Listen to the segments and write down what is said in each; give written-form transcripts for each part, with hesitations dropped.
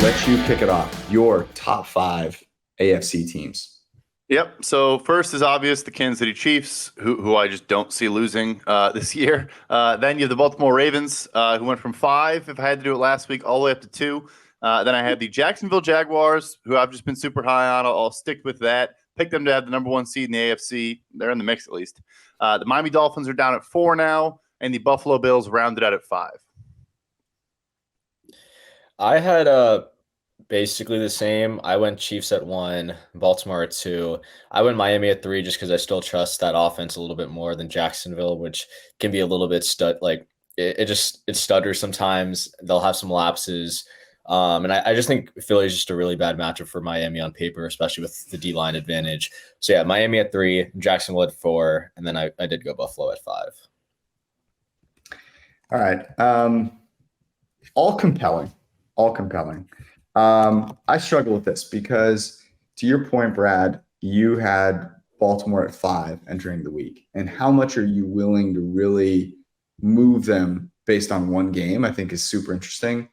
let you kick it off. Your top 5 AFC teams. Yep. So first is obvious, the Kansas City Chiefs, who I just don't see losing this year. Then you have the Baltimore Ravens, who went from 5, if I had to do it last week, all the way up to 2. Then I had the Jacksonville Jaguars, who I've just been super high on. I'll stick with that. Pick them to have the number 1 seed in the AFC. They're in the mix at least. The Miami Dolphins are down at 4 now, and the Buffalo Bills rounded out at 5. I had basically the same. I went Chiefs at 1, Baltimore at 2. I went Miami at 3 just because I still trust that offense a little bit more than Jacksonville, which can be a little bit it stutters sometimes. They'll have some lapses. And I just think Philly is just a really bad matchup for Miami on paper, especially with the D-line advantage. So yeah, Miami at 3, Jacksonville at 4, and then I did go Buffalo at 5. All right. All compelling. I struggle with this because, to your point, Brad, you had Baltimore at 5 entering the week. And how much are you willing to really move them based on one game, I think is super interesting.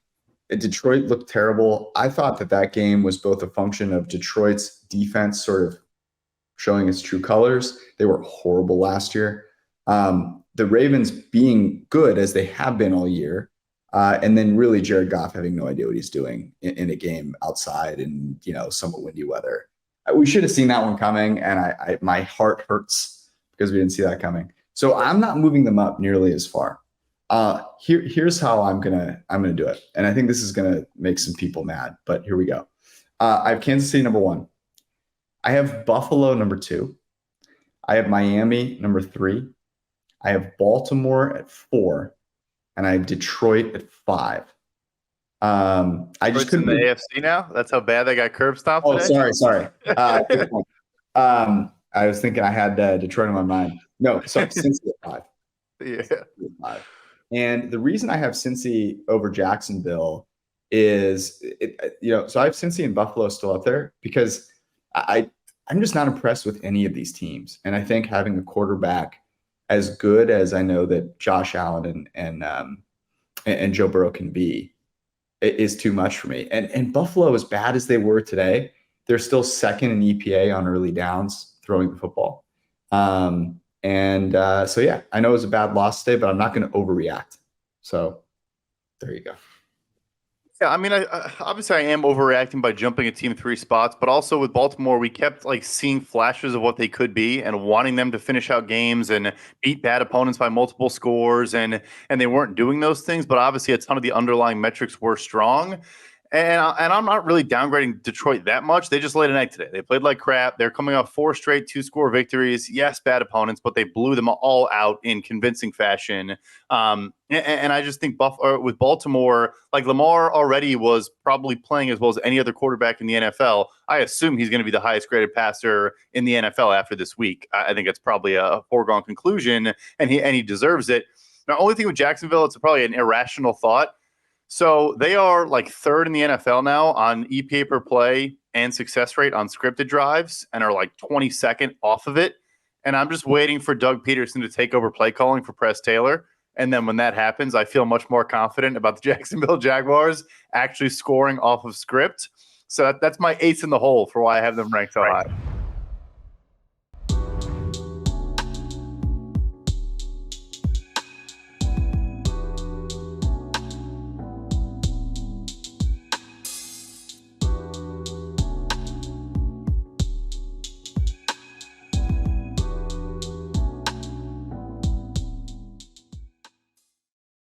Detroit looked terrible. I thought that game was both a function of Detroit's defense sort of showing its true colors. They were horrible last year. The Ravens being good as they have been all year. And then really Jared Goff having no idea what he's doing in a game outside in, somewhat windy weather. We should have seen that one coming, and my heart hurts because we didn't see that coming. So I'm not moving them up nearly as far. Here's how I'm gonna do it, and I think this is gonna make some people mad. But here we go. I have Kansas City number 1. I have Buffalo number 2. I have Miami number 3. I have Baltimore at 4. And I have Detroit at 5. I just couldn't. In the AFC now. That's how bad they got curb stomped. Oh, today? sorry. I was thinking I had Detroit in my mind. No, so Cincy at 5. Yeah. 5. And the reason I have Cincy over Jacksonville is, so I have Cincy and Buffalo still up there because I'm just not impressed with any of these teams. And I think having a quarterback as good as I know that Josh Allen and Joe Burrow can be, is too much for me. And Buffalo, as bad as they were today, they're still second in EPA on early downs throwing the football. So yeah, I know it was a bad loss today, but I'm not going to overreact. So there you go. Yeah, I mean, obviously I am overreacting by jumping a team 3 spots, but also with Baltimore, we kept seeing flashes of what they could be and wanting them to finish out games and beat bad opponents by multiple scores, and they weren't doing those things. But obviously, a ton of the underlying metrics were strong. And I'm not really downgrading Detroit that much. They just laid an egg today. They played like crap. They're coming off 4 straight 2-score victories. Yes, bad opponents, but they blew them all out in convincing fashion. And I just think with Baltimore, Lamar already was probably playing as well as any other quarterback in the NFL. I assume he's going to be the highest graded passer in the NFL after this week. I think it's probably a foregone conclusion, and he deserves it. The only thing with Jacksonville, it's probably an irrational thought. So they are 3rd in the NFL now on EPA per play and success rate on scripted drives, and are 22nd off of it. And I'm just waiting for Doug Peterson to take over play calling for Press Taylor. And then when that happens, I feel much more confident about the Jacksonville Jaguars actually scoring off of script. So that's my ace in the hole for why I have them ranked so high.